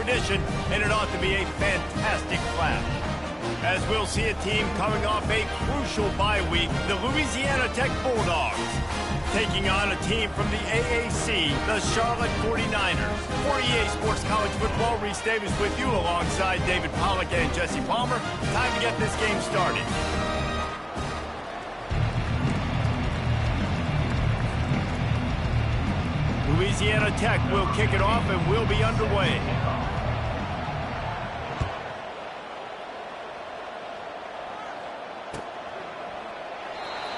tradition, and it ought to be a fantastic clash. As we'll see a team coming off a crucial bye week, the Louisiana Tech Bulldogs, taking on a team from the AAC, the Charlotte 49ers. For EA Sports College Football, Reese Davis with you alongside David Pollack and Jesse Palmer. Time to get this game started. Louisiana Tech will kick it off and will be underway.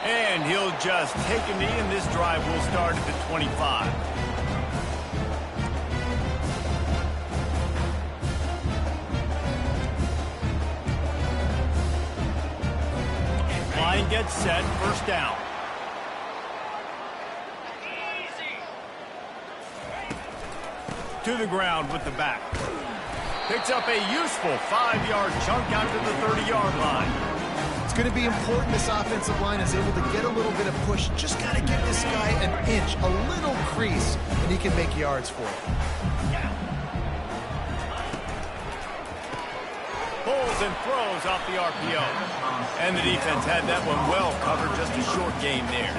And he'll just take a knee, and this drive will start at the 25. Line gets set, first down. To the ground with the back. Picks up a useful 5-yard chunk out to the 30-yard line. It's going to be important this offensive line is able to get a little bit of push. Just got to give this guy an inch, a little crease, and he can make yards for it. Pulls and throws off the RPO. And the defense had that one well covered, just a short gain there.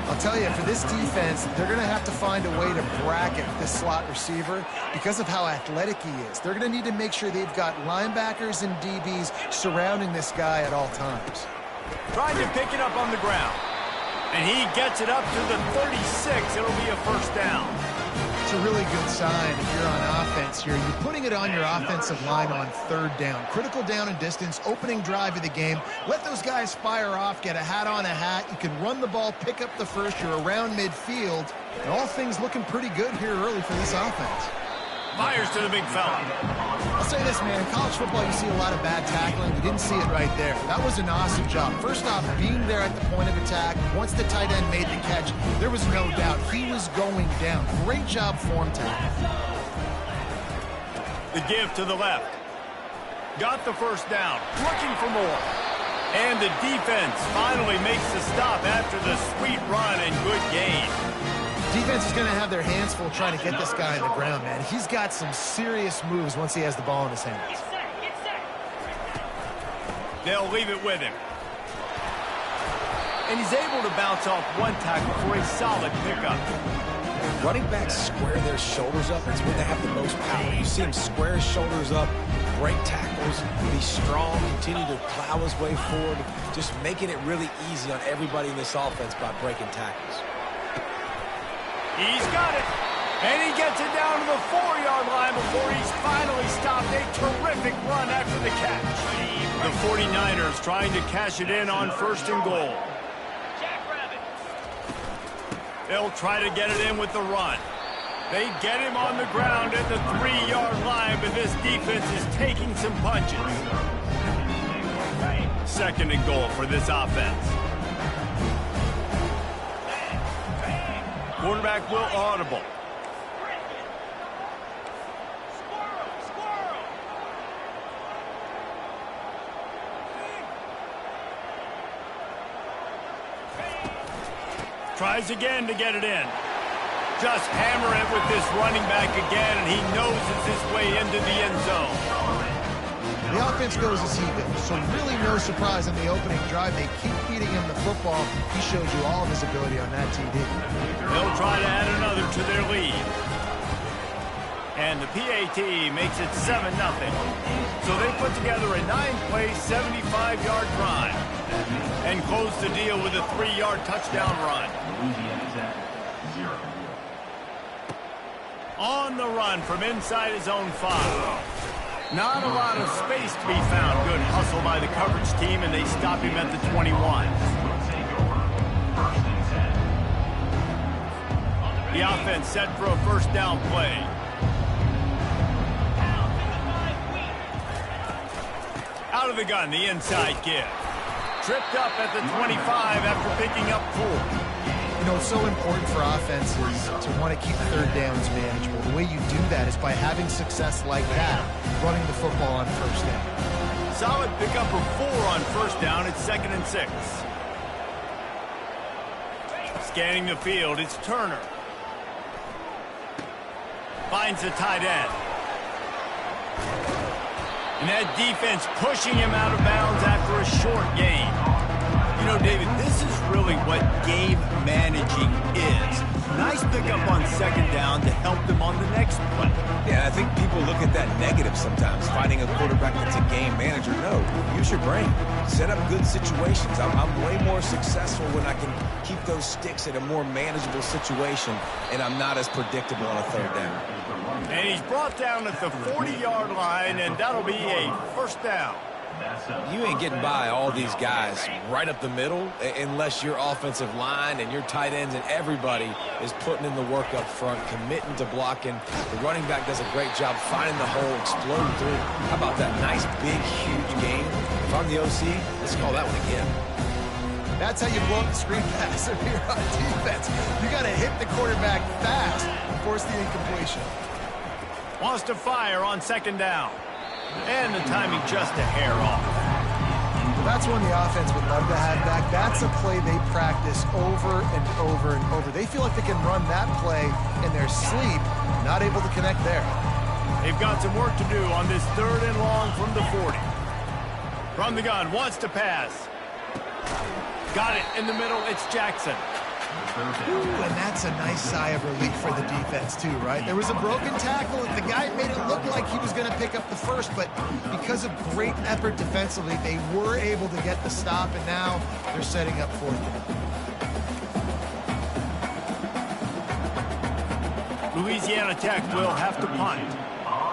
I'll tell you, for this defense, they're going to have to find a way to bracket this slot receiver because of how athletic he is. They're going to need to make sure they've got linebackers and DBs surrounding this guy at all times. Trying to pick it up on the ground. And he gets it up to the 36. It'll be a first down. It's a really good sign if you're on offense here. You're putting it on your offensive line on third down. Critical down and distance, opening drive of the game. Let those guys fire off, get a hat on a hat. You can run the ball, pick up the first. You're around midfield. And all things looking pretty good here early for this offense. Fires to the big fella. I'll say this, man. In college football, you see a lot of bad tackling. You didn't see it right there. That was an awesome job. First off, being there at the point of attack. Once the tight end made the catch, there was no doubt he was going down. Great job form tackle. The give to the left. Got the first down. Looking for more. And the defense finally makes the stop after the sweet run and good gain. Defense is going to have their hands full trying to get this guy on the ground, man. He's got some serious moves once he has the ball in his hands. They'll leave it with him. And he's able to bounce off one tackle for a solid pickup. Running backs square their shoulders up. That's when they have the most power. You see him square his shoulders up, break tackles, be strong, continue to plow his way forward, just making it really easy on everybody in this offense by breaking tackles. He's got it. And he gets it down to the 4-yard line before he's finally stopped. A terrific run after the catch. The 49ers trying to cash it in on first and goal. They'll try to get it in with the run. They get him on the ground at the 3-yard line, but this defense is taking some punches. Second and goal for this offense. Quarterback will audible. Tries again to get it in. Just hammer it with this running back again, and he noses his way into the end zone. The offense goes as he goes, so really no surprise on the opening drive. They keep feeding him the football. He shows you all of his ability on that TD. They'll try to add another to their lead. And the PAT makes it 7-0. So they put together a 9-play, 75-yard drive and close the deal with a 3-yard touchdown run. On the run from inside his own 5. Not a lot of space to be found. Good hustle by the coverage team, and they stop him at the 21. The offense set for a first down play. Out of the gun, the inside give. Tripped up at the 25 after picking up 4. You know, it's so important for offenses to want to keep third downs manageable. The way you do that is by having success like that, running the football on first down. Solid pickup of 4 on first down. It's 2nd and 6. Scanning the field, it's Turner. Finds the tight end. And that defense pushing him out of bounds after a short gain. You know, David, this is really what game managing is. Nice pickup on second down to help them on the next play. Yeah, I think people look at that negative sometimes, finding a quarterback that's a game manager. No, use your brain. Set up good situations. I'm way more successful when I can keep those sticks in a more manageable situation, and I'm not as predictable on a third down. And he's brought down at the 40-yard line, and that'll be a first down. You ain't getting by all these guys right up the middle unless your offensive line and your tight ends and everybody is putting in the work up front, committing to blocking. The running back does a great job finding the hole, exploding through. How about that nice, big, huge game? If I'm the OC, let's call that one again. That's how you blow up the screen pass if you're on defense. You got to hit the quarterback fast and force the incompletion. Wants to fire on second down. And the timing just a hair off. That's one the offense would love to have back. That's a play they practice over and over and over. They feel like they can run that play in their sleep, not able to connect there. They've got some work to do on this third and long from the 40. From the gun, wants to pass. Got it in the middle, it's Jackson. Ooh, and that's a nice sigh of relief for the defense too, right? There was a broken tackle. The guy made it look like he was going to pick up the first, but because of great effort defensively, they were able to get the stop, and now they're setting up fourth down. Louisiana Tech will have to punt.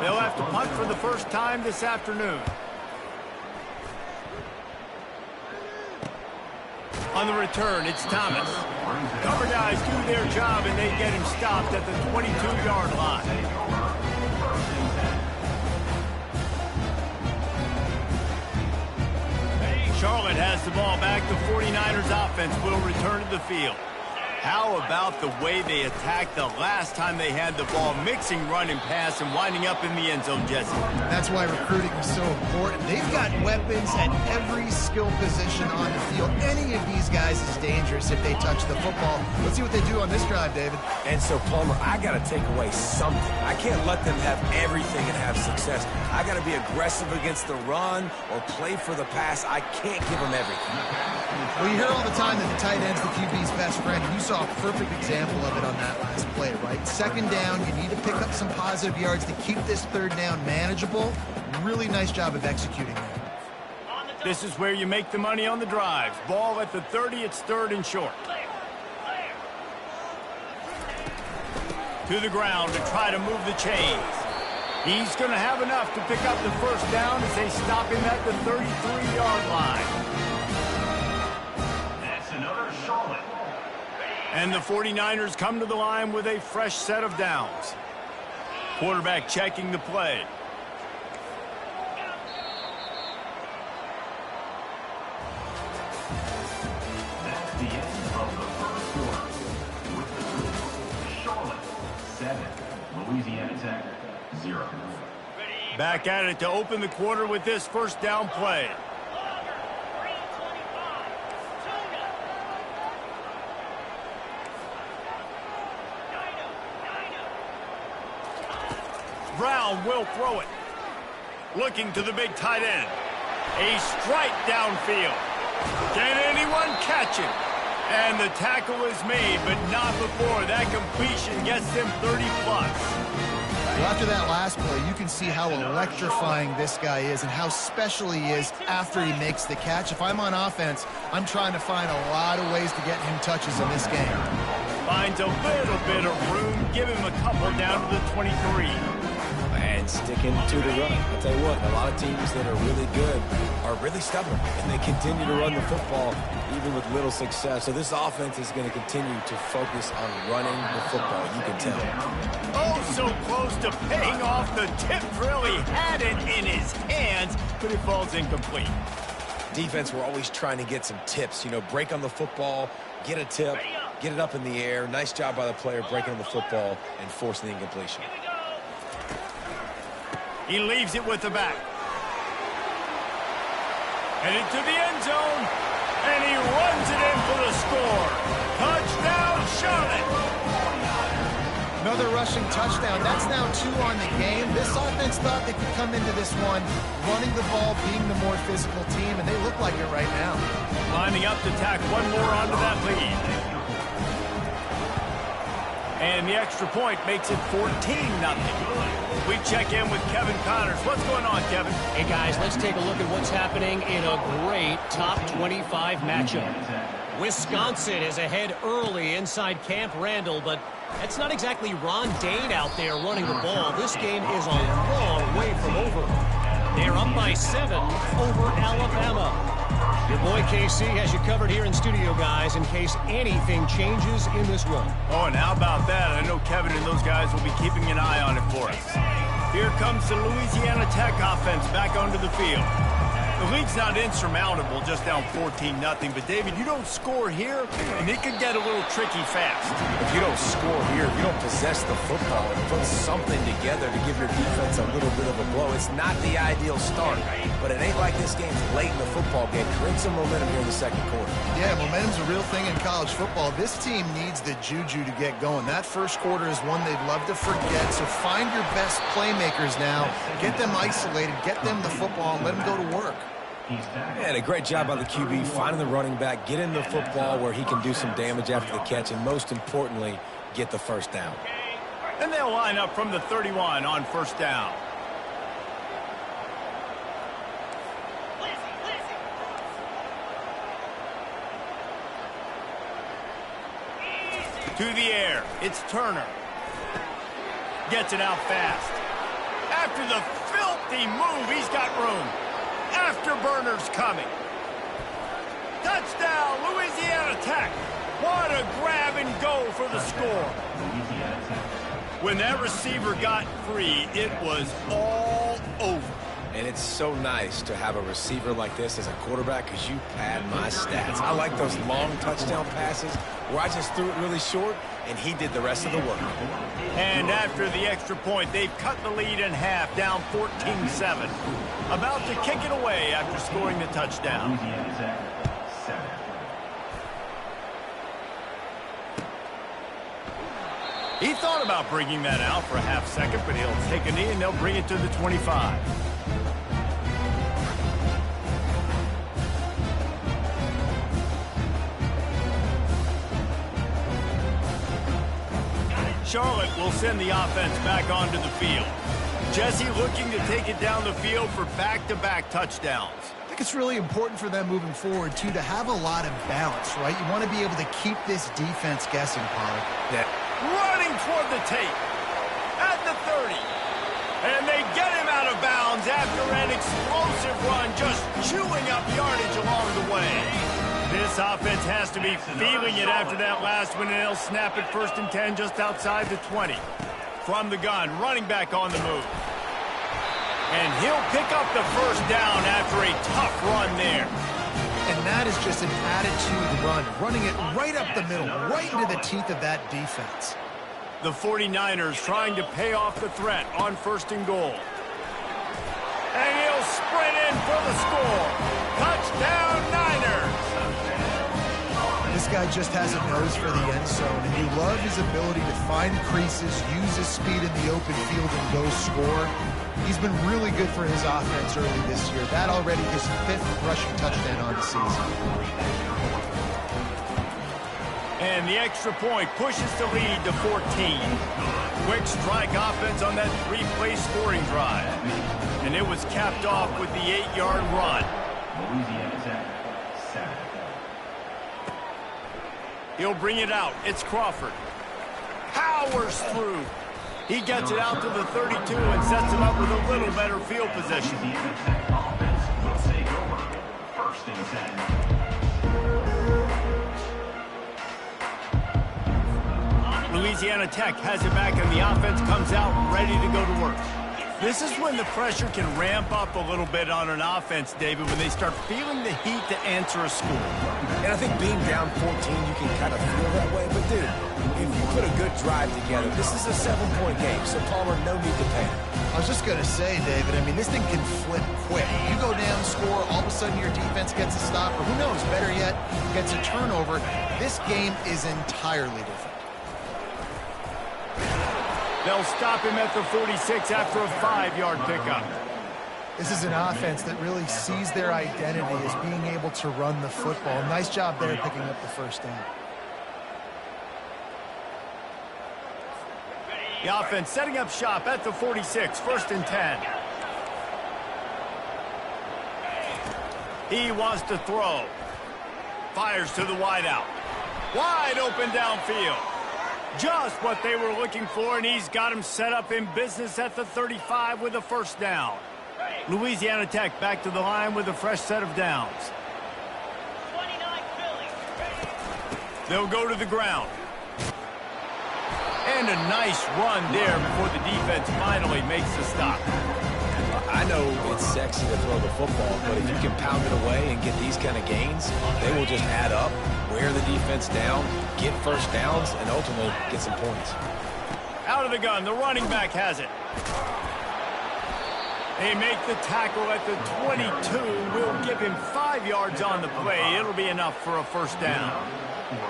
They'll have to punt for the first time this afternoon. On the return, it's Thomas. Cover guys do their job, and they get him stopped at the 22-yard line. Charlotte has the ball back. The 49ers offense will return to the field. How about the way they attacked the last time they had the ball, mixing run and pass and winding up in the end zone, Jesse? That's why recruiting is so important. They've got weapons at every skill position on the field. Any of these guys is dangerous if they touch the football. Let's see what they do on this drive, David. And so, Palmer, I got to take away something. I can't let them have everything and have success. I got to be aggressive against the run or play for the pass. I can't give them everything. Well, you hear all the time that the tight end's the QB's best friend. You saw a perfect example of it on that last play, right? Second down, you need to pick up some positive yards to keep this third down manageable. Really nice job of executing that. This is where you make the money on the drives. Ball at the 30, it's third and short. To the ground to try to move the chains. He's going to have enough to pick up the first down as they stop him at the 33-yard line. And the 49ers come to the line with a fresh set of downs. Quarterback checking the play. That's the end of the first quarter. With the score, Charlotte 7, Louisiana Tech 0. Back at it to open the quarter with this first down play. Brown will throw it. Looking to the big tight end. A strike downfield. Can anyone catch him? And the tackle is made, but not before that completion gets them 30-plus. Well, after that last play, you can see how electrifying this guy is and how special he is after he makes the catch. If I'm on offense, I'm trying to find a lot of ways to get him touches in this game. Finds a little bit of room. Give him a couple down to the 23. And sticking to the run. I'll tell you what, a lot of teams that are really good are really stubborn, and they continue to run the football even with little success. So this offense is going to continue to focus on running the football, you can tell. Oh, so close to paying off. The tip really had it in his hands, but it falls incomplete. Defense, we're always trying to get some tips. You know, break on the football, get a tip, get it up in the air. Nice job by the player breaking on the football and forcing the incompletion. He leaves it with the back. Headed to the end zone, and he runs it in for the score. Touchdown, Charlotte! Another rushing touchdown. That's now 2 on the game. This offense defense thought they could come into this one running the ball, being the more physical team, and they look like it right now. Lining up to tack one more onto that lead. And the extra point makes it 14-0. We check in with Kevin Connors. What's going on, Kevin? Hey, guys, let's take a look at what's happening in a great top 25 matchup. Wisconsin is ahead early inside Camp Randall, but that's not exactly Ron Dane out there running the ball. This game is a long way from over. They're up by 7 over Alabama. Your boy KC has you covered here in studio, guys, in case anything changes in this one. Oh, and how about that? I know Kevin and those guys will be keeping an eye on it for us. Here comes the Louisiana Tech offense back onto the field. The lead's not insurmountable, just down 14-0. But, David, you don't score here, and it could get a little tricky fast. If you don't score here, if you don't possess the football and put something together to give your defense a little bit of a blow, it's not the ideal start. But it ain't like this game's late in the football game. Create some momentum here in the second quarter. Yeah, momentum's a real thing in college football. This team needs the juju to get going. That first quarter is one they'd love to forget, so find your best playmakers now. Get them isolated, get them the football, and let them go to work. And a great job by the QB, finding the running back, getting the football where he can do some damage after the catch, and most importantly, get the first down. And they'll line up from the 31 on first down. To the air, it's Turner. Gets it out fast. After the filthy move, he's got room. Afterburner's coming. Touchdown, Louisiana Tech. What a grab and go for the score. When that receiver got free, it was all over. And it's so nice to have a receiver like this as a quarterback because you pad my stats. I like those long touchdown passes where I just threw it really short and he did the rest of the work. And after the extra point, they've cut the lead in half, down 14-7. About to kick it away after scoring the touchdown. He thought about bringing that out for a half second, but he'll take a knee and they'll bring it to the 25. Charlotte will send the offense back onto the field. Jesse looking to take it down the field for back-to-back touchdowns. I think it's really important for them moving forward, too, to have a lot of balance, right? You want to be able to keep this defense guessing, Pollard. Yeah. Running toward the tape. At the 30. And they get him out of bounds after an explosive run, just chewing up yardage along the way. This offense has to be feeling it after that last one, and they'll snap it 1st and 10 just outside the 20. From the gun, running back on the move. And he'll pick up the first down after a tough run there. And that is just an attitude run, running it right up the middle, right into the teeth of that defense. The 49ers trying to pay off the threat on 1st and goal. And he'll sprint in for the score. Touchdown, Niners! This guy just has a nose for the end zone, and you love his ability to find creases, use his speed in the open field, and go score. He's been really good for his offense early this year. That already his 5th rushing touchdown on the season. And the extra point pushes the lead to 14. Quick strike offense on that 3-play scoring drive. And it was capped off with the 8-yard run. He'll bring it out. It's Crawford. Powers through. He gets it out to the 32 and sets him up with a little better field position. Louisiana Tech has it back, and the offense comes out ready to go to work. This is when the pressure can ramp up a little bit on an offense, David, when they start feeling the heat to answer a score. And I think being down 14, you can kind of feel that way. But, dude, if you put a good drive together, this is a 7-point game, so Palmer, no need to panic. I was just going to say, David, I mean, this thing can flip quick. You go down, score, all of a sudden your defense gets a stop, or who knows, better yet, gets a turnover. This game is entirely different. They'll stop him at the 46 after a 5-yard pickup. This is an offense that really sees their identity as being able to run the football. Nice job there picking up the first down. The offense setting up shop at the 46, 1st and 10. He wants to throw. Fires to the wideout. Wide open downfield. Just what they were looking for, and he's got him set up in business at the 35 with a 1st down. Louisiana Tech back to the line with a fresh set of downs. They'll go to the ground. And a nice run there before the defense finally makes the stop. I know it's sexy to throw the football, but if you can pound it away and get these kind of gains, they will just add up, wear the defense down, get 1st downs, and ultimately get some points. Out of the gun, the running back has it. They make the tackle at the 22. We'll give him 5 yards on the play. It'll be enough for a 1st down.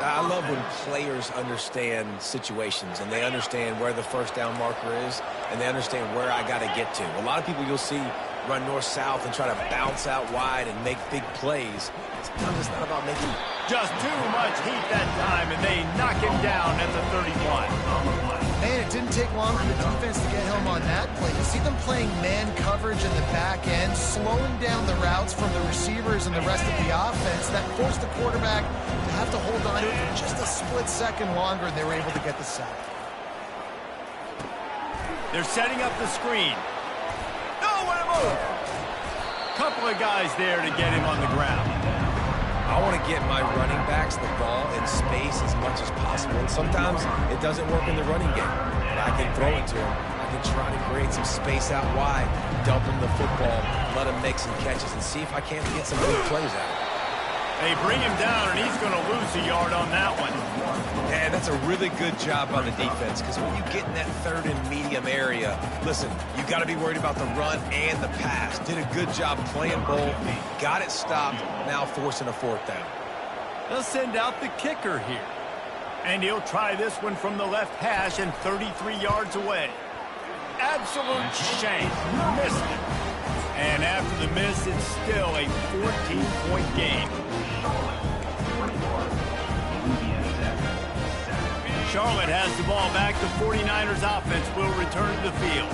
I love when players understand situations and they understand where the 1st down marker is and they understand where I got to get to. A lot of people you'll see run north-south and try to bounce out wide and make big plays. Sometimes it's not about making... Just too much heat that time, and they knock him down at the 31. Man, it didn't take long for the defense to get home on that play. You see them playing man coverage in the back end, slowing down the routes from the receivers and the rest of the offense. That forced the quarterback to have to hold on to it for just a split second longer, and they were able to get the sack. They're setting up the screen. Nowhere to move. Couple of guys there to get him on the ground. I want to get my running backs the ball in space as much as possible. And sometimes it doesn't work in the running game. But I can throw it to him. I can try to create some space out wide, dump him the football, let him make some catches, and see if I can't get some big plays out of it. They bring him down, and he's going to lose a yard on that one. And that's a really good job by the defense, because when you get in that 3rd and medium area, listen, you got to be worried about the run and the pass. Did a good job playing both, got it stopped, now forcing a 4th down. They'll send out the kicker here. And he'll try this one from the left hash and 33 yards away. Absolute shame. Missed it. And after the miss, it's still a 14-point game. Charlotte has the ball back. The 49ers offense will return to the field.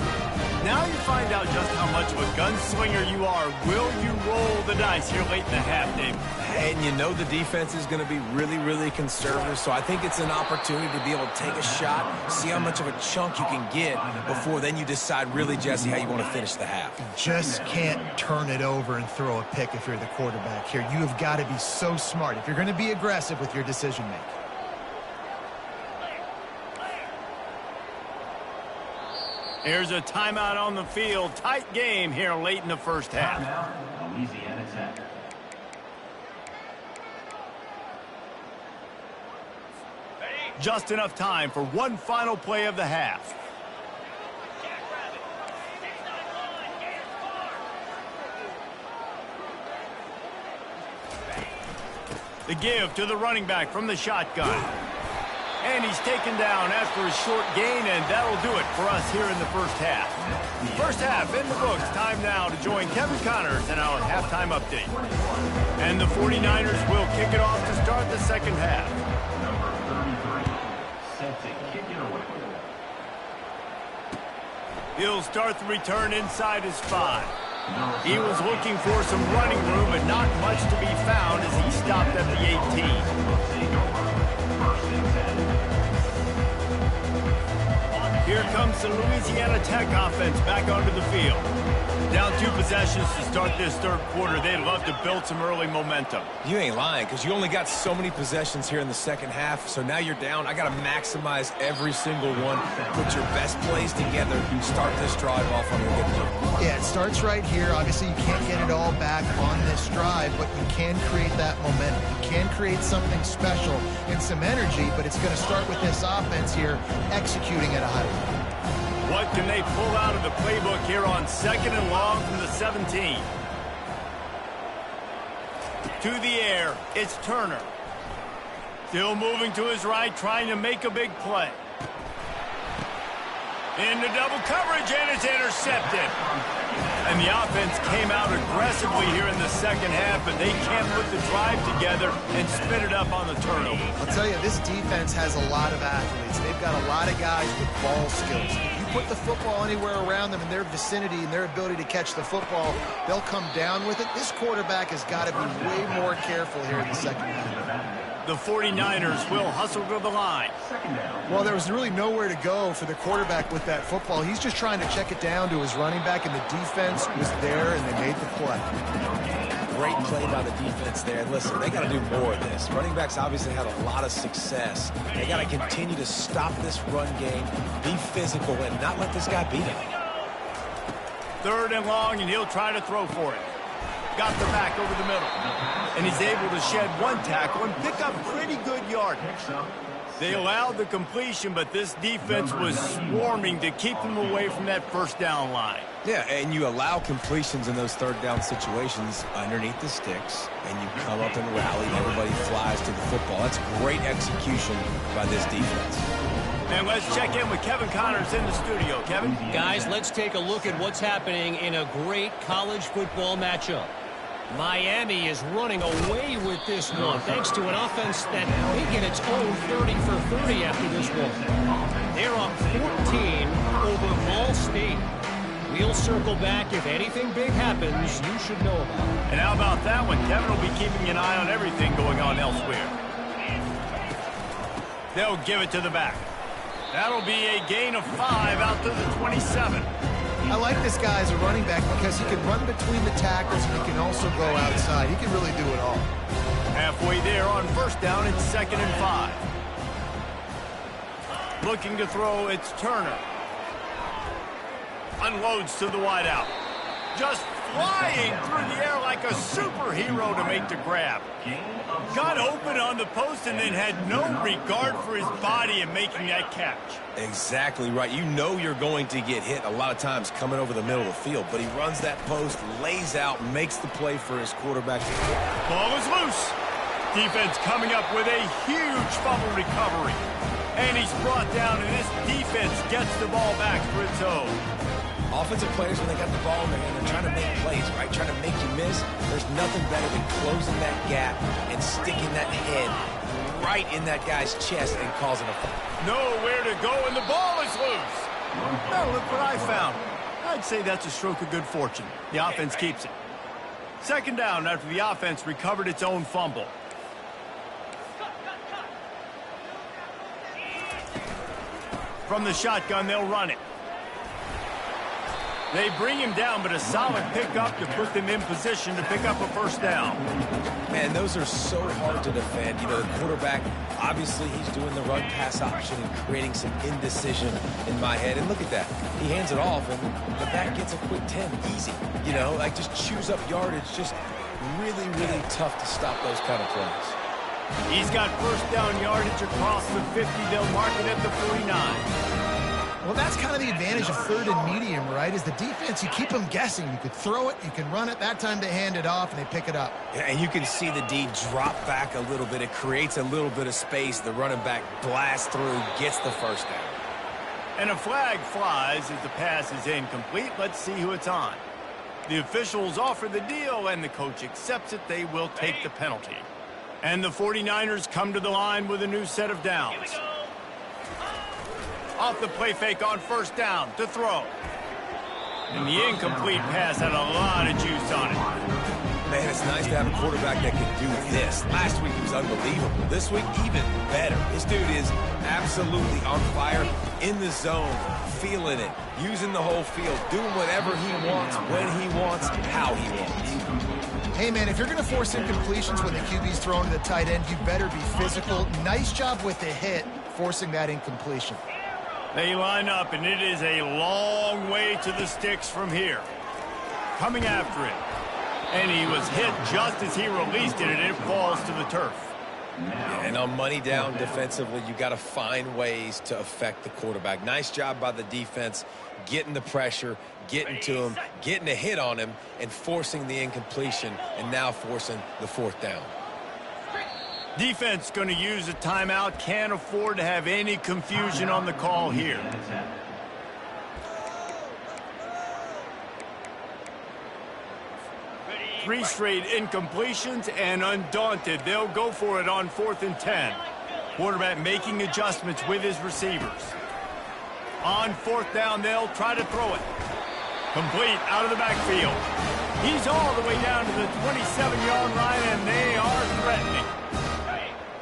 Now you find out just how much of a gunslinger you are. Will you roll the dice here late in the half, Dave? And you know the defense is going to be really, really conservative, so I think it's an opportunity to be able to take a shot, see how much of a chunk you can get before then you decide really, Jesse, how you want to finish the half. You just can't turn it over and throw a pick if you're the quarterback here. You have got to be so smart if you're going to be aggressive with your decision-making. Here's a timeout on the field. Tight game here late in the 1st half. Timeout, Louisiana Tech. Just enough time for one final play of the half. The give to the running back from the shotgun. And he's taken down after a short gain, and that'll do it for us here in the 1st half. 1st half in the books. Time now to join Kevin Connors in our halftime update. And the 49ers will kick it off to start the 2nd half. Number 33, set to kick it away. He'll start the return inside his 5. He was looking for some running room, but not much to be found as he stopped at the 18. Here comes the Louisiana Tech offense back onto the field. Down 2 possessions to start this 3rd quarter. They'd love to build some early momentum. You ain't lying, because you only got so many possessions here in the 2nd half, so now you're down. I got to maximize every single one. Put your best plays together. Start this drive off on a good note. Yeah, it starts right here. Obviously, you can't get it all back on this drive, but you can create that momentum. You can create something special and some energy, but it's going to start with this offense here executing at a high level. What can they pull out of the playbook here on 2nd and long from the 17? To the air, it's Turner. Still moving to his right, trying to make a big play. Into double coverage, and it's intercepted. And the offense came out aggressively here in the second half, but they can't put the drive together and spit it up on the turnover. I'll tell you, this defense has a lot of athletes. They've got a lot of guys with ball skills. If you put the football anywhere around them in their vicinity and their ability to catch the football, they'll come down with it. This quarterback has got to be way more careful here in the second half. The 49ers will hustle to the line. Well, there was really nowhere to go for the quarterback with that football. He's just trying to check it down to his running back, and the defense was there, and they made the play. Great play by the defense there. And listen, they got to do more of this. Running backs obviously had a lot of success. They got to continue to stop this run game, be physical, and not let this guy beat him. 3rd and long, and he'll try to throw for it. Got the back over the middle. And he's able to shed one tackle and pick up pretty good yardage. They allowed the completion, but this defense was swarming to keep them away from that first down line. Yeah, and you allow completions in those 3rd down situations underneath the sticks, and you come up and rally, and everybody flies to the football. That's great execution by this defense. And let's check in with Kevin Connors in the studio. Kevin? Guys, let's take a look at what's happening in a great college football matchup. Miami is running away with this one thanks to an offense that may get its own 30 for 30 after this one. They're up 14 over Ball State. We'll circle back. If anything big happens, you should know about it. And how about that one? Kevin will be keeping an eye on everything going on elsewhere. They'll give it to the back. That'll be a gain of 5 out to the 27. I like this guy as a running back because he can run between the tackles and he can also go outside. He can really do it all. Halfway there on 1st down, it's 2nd and 5. Looking to throw, it's Turner. Unloads to the wideout. Just flying through the air like a superhero to make the grab. Got open on the post and then had no regard for his body in making that catch. Exactly right. You know you're going to get hit a lot of times coming over the middle of the field, but he runs that post, lays out, makes the play for his quarterback. Ball is loose. Defense coming up with a huge fumble recovery. And he's brought down, and this defense gets the ball back for its own. Offensive players, when they got the ball in their hand, they're trying to make plays, right? Trying to make you miss. There's nothing better than closing that gap and sticking that head right in that guy's chest and causing a fall. Nowhere to go, and the ball is loose. Well, look what I found. I'd say that's a stroke of good fortune. The offense keeps it. 2nd down after the offense recovered its own fumble. From the shotgun, they'll run it. They bring him down, but a solid pickup to put them in position to pick up a 1st down. Man, those are so hard to defend. You know, the quarterback, obviously he's doing the run-pass option and creating some indecision in my head. And look at that. He hands it off, and the back gets a quick 10. Easy. You know, like just chews up yardage. Just really, really tough to stop those kind of plays. He's got 1st down yardage across the 50. They'll mark it at the 49. Well, that's kind of the advantage of 3rd and medium, right? Is the defense, you keep them guessing. You could throw it, you can run it. That time they hand it off, and they pick it up. Yeah, and you can see the D drop back a little bit. It creates a little bit of space. The running back blasts through, gets the 1st down. And a flag flies as the pass is incomplete. Let's see who it's on. The officials offer the deal, and the coach accepts it. They will take the penalty. And the 49ers come to the line with a new set of downs. Off the play fake on 1st down to throw. And the incomplete pass had a lot of juice on it. Man, it's nice to have a quarterback that can do this. Last week he was unbelievable. This week, even better. This dude is absolutely on fire, in the zone, feeling it, using the whole field, doing whatever he wants, when he wants, how he wants. Hey, man, if you're going to force incompletions when the QB's thrown to the tight end, you better be physical. Nice job with the hit, forcing that incompletion. They line up, and it is a long way to the sticks from here. Coming after it. And he was hit just as he released it, and it falls to the turf. Yeah, and on money down defensively, you got to find ways to affect the quarterback. Nice job by the defense, getting the pressure, getting to him, getting a hit on him, and forcing the incompletion, and now forcing the 4th down. Defense going to use a timeout. Can't afford to have any confusion on the call here. 3 straight incompletions, and undaunted, they'll go for it on 4th and 10. Quarterback making adjustments with his receivers. On 4th down, they'll try to throw it. Complete out of the backfield. He's all the way down to the 27-yard line, and they are threatening.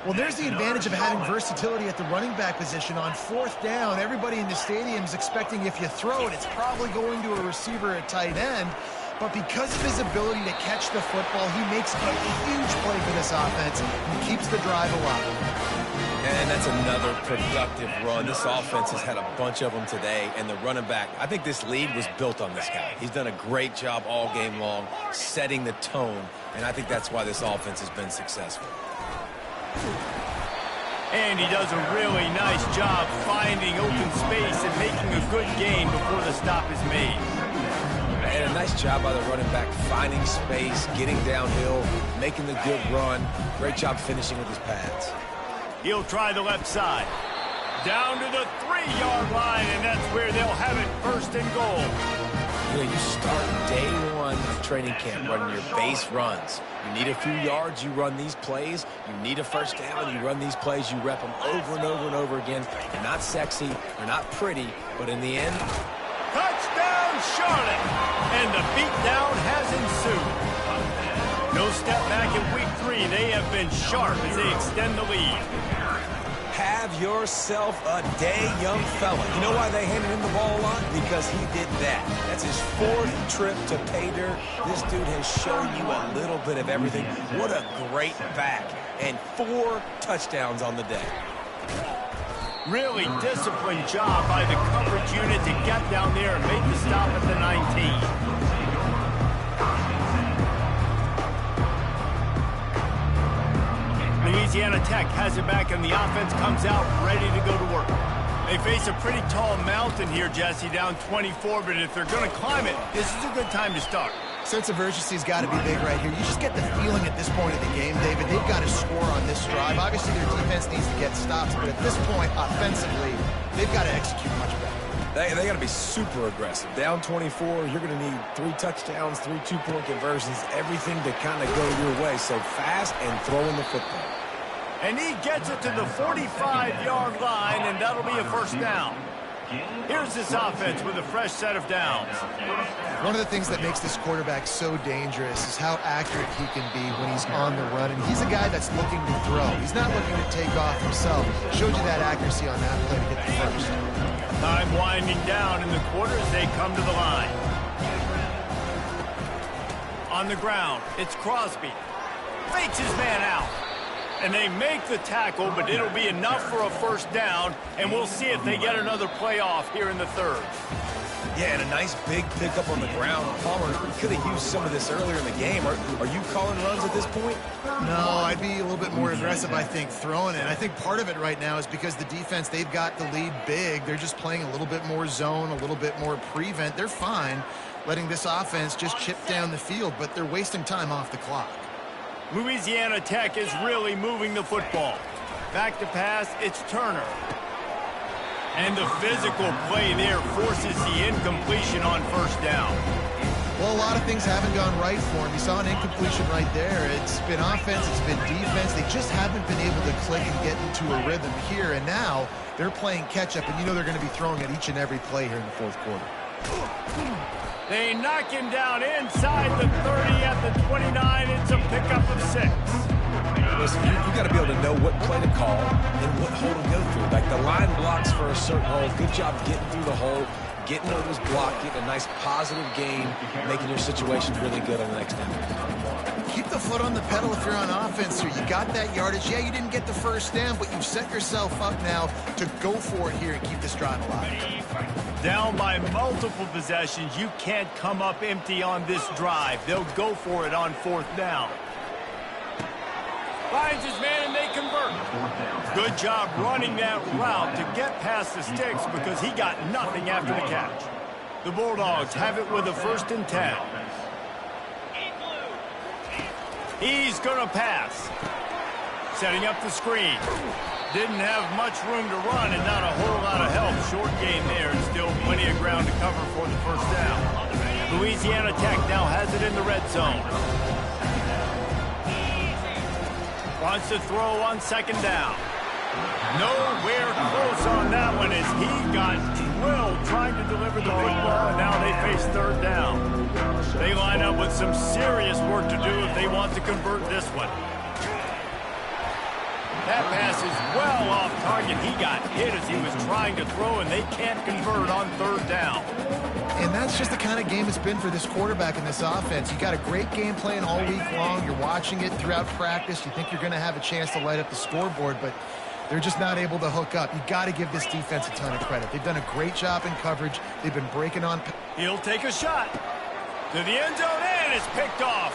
Well, there's the advantage of having versatility at the running back position. On 4th down, everybody in the stadium is expecting if you throw it, it's probably going to a receiver at tight end. But because of his ability to catch the football, he makes a huge play for this offense and keeps the drive alive. And that's another productive run. This offense has had a bunch of them today, and the running back, I think this lead was built on this guy. He's done a great job all game long, setting the tone, and I think that's why this offense has been successful. And he does a really nice job finding open space and making a good gain before the stop is made. And a nice job by the running back, finding space, getting downhill, making the good run. Great job finishing with his pads. He'll try the left side. Down to the 3-yard line, and that's where they'll have it, 1st and goal. You know, you start day 1 of training camp running your base runs. You need a few yards, you run these plays. You need a 1st down, you run these plays. You rep them over and over and over again. They're not sexy, they're not pretty, but in the end... Touchdown, Charlotte! And the beatdown has ensued. No step back in week 3. They have been sharp as they extend the lead. Have yourself a day, young fella. You know why they handed him the ball a lot? Because he did that. That's his 4th trip to pay dirt. This dude has shown you a little bit of everything. What a great back. And 4 touchdowns on the day. Really disciplined job by the coverage unit to get down there and make the stop at the 19. Louisiana Tech has it back, and the offense comes out ready to go to work. They face a pretty tall mountain here, Jesse, down 24, but if they're going to climb it, this is a good time to start. Sense of urgency's got to be big right here. You just get the feeling at this point of the game, David, they've got to score on this drive. Obviously, their defense needs to get stops, but at this point, offensively, they've got to execute much better. They got to be super aggressive. Down 24, you're going to need 3 touchdowns, 3 2-point conversions, everything to kind of go your way. So fast and throwing the football. And he gets it to the 45-yard line, and that'll be a 1st down. Here's this offense with a fresh set of downs. One of the things that makes this quarterback so dangerous is how accurate he can be when he's on the run. And he's a guy that's looking to throw. He's not looking to take off himself. Showed you that accuracy on that play to get the 1st. Time winding down in the quarter as they come to the line. On the ground, it's Crosby. Fakes his man out. And they make the tackle, but it'll be enough for a 1st down, and we'll see if they get another play off here in the 3rd. Yeah, and a nice big pickup on the ground. Palmer could have used some of this earlier in the game. Are you calling runs at this point? No, I'd be a little bit more aggressive, I think, throwing it. I think part of it right now is because the defense, they've got the lead big. They're just playing a little bit more zone, a little bit more prevent. They're fine letting this offense just chip down the field, but they're wasting time off the clock. Louisiana Tech is really moving the football. Back to pass, it's Turner. And the physical play there forces the incompletion on 1st down. Well, a lot of things haven't gone right for him. You saw an incompletion right there. It's been offense, it's been defense. They just haven't been able to click and get into a rhythm here. And now they're playing catch-up, and you know they're going to be throwing at each and every play here in the 4th quarter. They knock him down inside the 30 at the 29. It's a pickup of 6. Listen, you got to be able to know what play to call and what hole to go through. Like the line blocks for a certain hole. Good job getting through the hole, getting what was blocked, getting a nice positive gain, making your situation really good on the next down. Keep the foot on the pedal if you're on offense here. You got that yardage. Yeah, you didn't get the 1st down, but you've set yourself up now to go for it here and keep this drive alive. Down by multiple possessions, you can't come up empty on this drive. They'll go for it on 4th down. Finds his man and they convert. Good job running that route to get past the sticks because he got nothing after the catch. The Bulldogs have it with a 1st and 10. He's going to pass. Setting up the screen. Didn't have much room to run and not a whole lot of help. Short game there and still plenty of ground to cover for the 1st down. Louisiana Tech now has it in the red zone. Wants to throw on second down. Nowhere close on that one as he got drilled trying to deliver the football, and now they face third down. They line up with some serious work to do if they want to convert this one. That pass is well off target. He got hit as he was trying to throw, and they can't convert on third down. And that's just the kind of game it's been for this quarterback in this offense. You got a great game plan all week long. You're watching it throughout practice. You think you're going to have a chance to light up the scoreboard, but they're just not able to hook up. You got to give this defense a ton of credit. They've done a great job in coverage. They've been breaking on. He'll take a shot to the end zone, and it's picked off.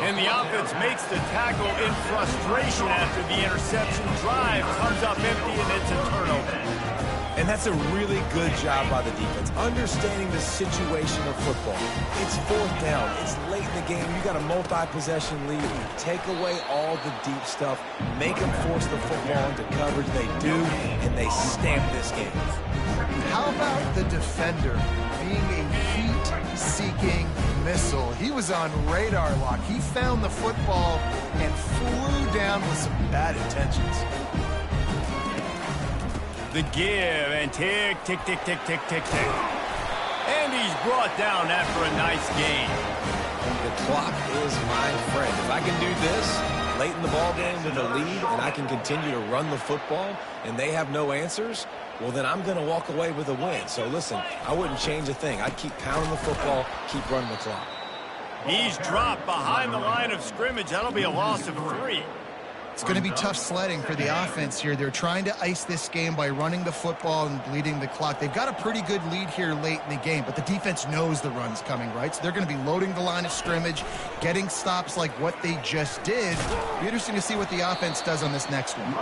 And the offense makes the tackle in frustration after the interception. Drive comes up empty, and it's a turnover. And that's a really good job by the defense, understanding the situation of football. It's fourth down. It's late in the game. You got a multi-possession lead. Take away all the deep stuff. Make them force the football into coverage. They do, and they stamp this game. How about the defender being a heat-seeking missile? He was on radar lock. He found the football and flew down with some bad intentions. The give, and tick, tick, tick, tick, tick, tick, tick. And he's brought down after a nice gain. The clock is my friend. If I can do this late in the ball game with a lead and I can continue to run the football and they have no answers, well, then I'm going to walk away with a win. So, listen, I wouldn't change a thing. I'd keep pounding the football, keep running the clock. He's dropped behind the line of scrimmage. That'll be a loss of 3. It's going to be tough sledding for the offense here. They're trying to ice this game by running the football and bleeding the clock. They've got a pretty good lead here late in the game, but the defense knows the run's coming, right? So they're going to be loading the line of scrimmage, getting stops like what they just did. Be interesting to see what the offense does on this next one.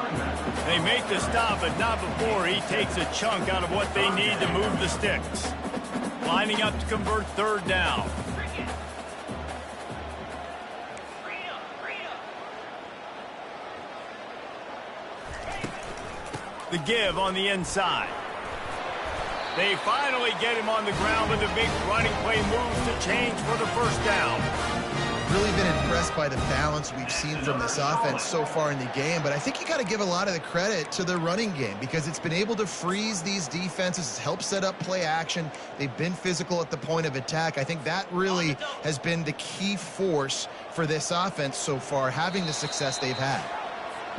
They make the stop, but not before he takes a chunk out of what they need to move the sticks. Lining up to convert third down. The give on the inside. They finally get him on the ground with a big running play move to change for the first down. Really been impressed by the balance we've seen from this offense so far in the game, but I think you got to give a lot of the credit to the running game because it's been able to freeze these defenses, help set up play action. They've been physical at the point of attack. I think that really has been the key force for this offense so far, having the success they've had.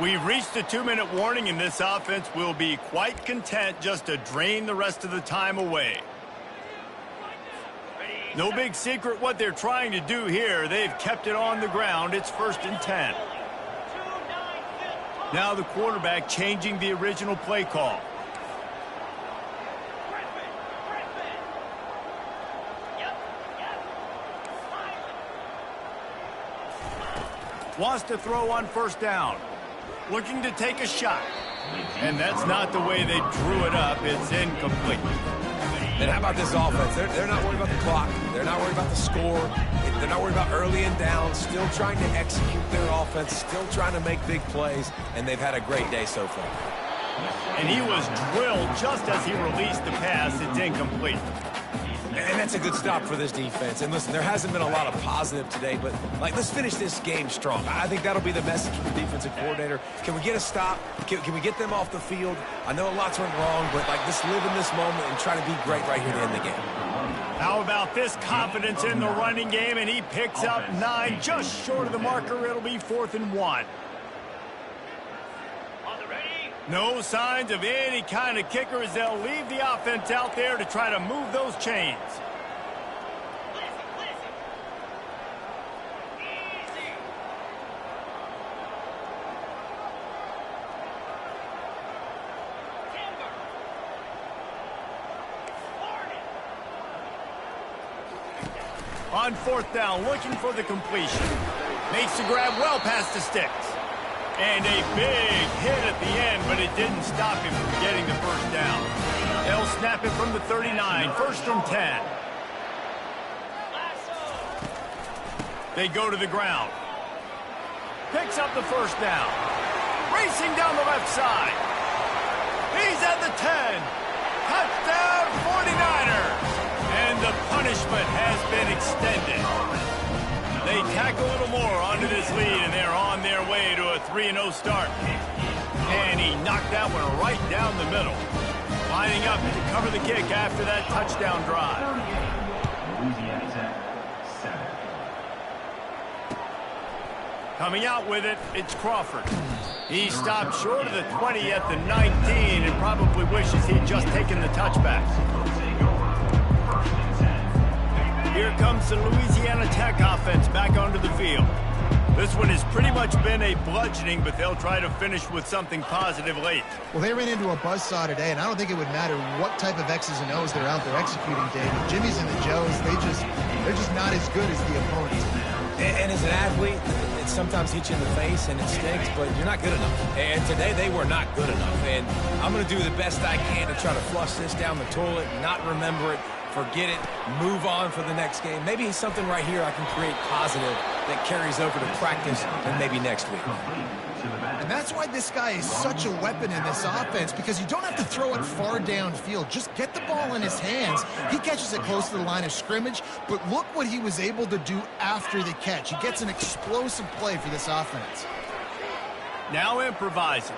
We've reached the 2-minute warning, and this offense will be quite content just to drain the rest of the time away. No big secret what they're trying to do here. They've kept it on the ground. It's 1st and 10. Now the quarterback changing the original play call. Wants to throw on 1st down. Looking to take a shot. And that's not the way they drew it up. It's incomplete. And how about this offense? They're not worried about the clock. They're not worried about the score. They're not worried about early and down. Still trying to execute their offense. Still trying to make big plays. And they've had a great day so far. And he was drilled just as he released the pass. It's incomplete. And that's a good stop for this defense. And listen, there hasn't been a lot of positive today, but let's finish this game strong. I think that'll be the message from the defensive coordinator. Can we get a stop? Can we get them off the field? I know lots went wrong, but just live in this moment and try to be great right here to end the game. How about this confidence in the running game? And he picks up 9, just short of the marker. It'll be 4th and 1. No signs of any kind of kicker as they'll leave the offense out there to try to move those chains. On 4th down, looking for the completion. Makes the grab well past the sticks. And a big hit at the end, but it didn't stop him from getting the 1st down. They'll snap it from the 39, 1st and 10. They go to the ground. Picks up the 1st down. Racing down the left side. He's at the 10. Touchdown 49ers. And punishment has been extended. They tack a little more onto this lead, and they're on their way to a 3-0 start. And he knocked that one right down the middle. Lining up to cover the kick after that touchdown drive. Louisiana Tech, 7. Coming out with it, it's Crawford. He stopped short of the 20 at the 19 and probably wishes he'd just taken the touchback. Here comes the Louisiana Tech offense back onto the field. This one has pretty much been a bludgeoning, but they'll try to finish with something positive late. Well, they ran into a buzzsaw today, and I don't think it would matter what type of X's and O's they're out there executing, David. Jimmy's and the Joes, they're just not as good as the opponents. And as an athlete, it sometimes hits you in the face and it stinks, but you're not good enough. And today they were not good enough. And I'm going to do the best I can to try to flush this down the toilet, not remember it, forget it, move on for the next game. Maybe something right here I can create positive that carries over to practice and maybe next week. And that's why this guy is such a weapon in this offense, because you don't have to throw it far downfield. Just get the ball in his hands. He catches it close to the line of scrimmage, but look what he was able to do after the catch. He gets an explosive play for this offense. Now improvising.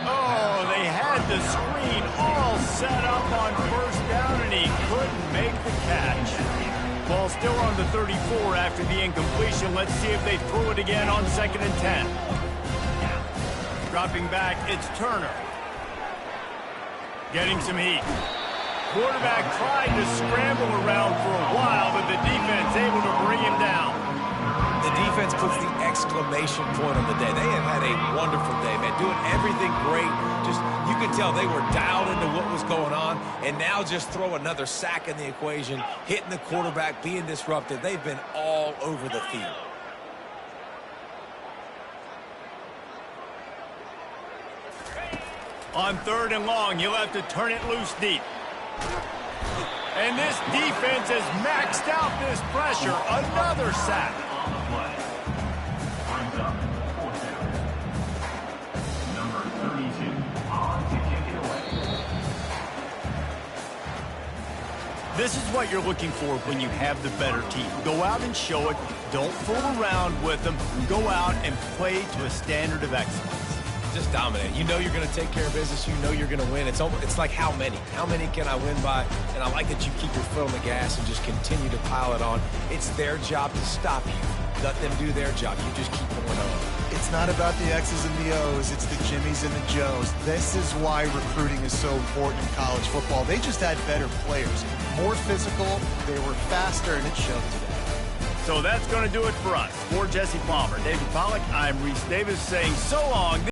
Oh, they had the screen all set up on first down, and he couldn't make the catch. Ball still on the 34 after the incompletion. Let's see if they throw it again on 2nd and 10. Dropping back, it's Turner. Getting some heat. Quarterback tried to scramble around for a while, but the defense able to bring him down. The defense puts the exclamation point on the day. They have had a wonderful day, man. Doing everything great. Just, you could tell they were dialed into what was going on. And now just throw another sack in the equation, hitting the quarterback, being disrupted. They've been all over the field. On 3rd and long, he'll have to turn it loose deep. And this defense has maxed out this pressure. Another sack. This is what you're looking for when you have the better team. Go out and show it. Don't fool around with them. Go out and play to a standard of excellence. Just dominate. You know you're going to take care of business. You know you're going to win. It's like how many? How many can I win by? And I like that you keep your foot on the gas and just continue to pile it on. It's their job to stop you. Let them do their job. You just keep going on. It's not about the X's and the O's. It's the Jimmys and the Joes. This is why recruiting is so important in college football. They just had better players. More physical. They were faster, and it showed today. So that's going to do it for us. For Jesse Palmer, David Pollack, I'm Reese Davis saying so long.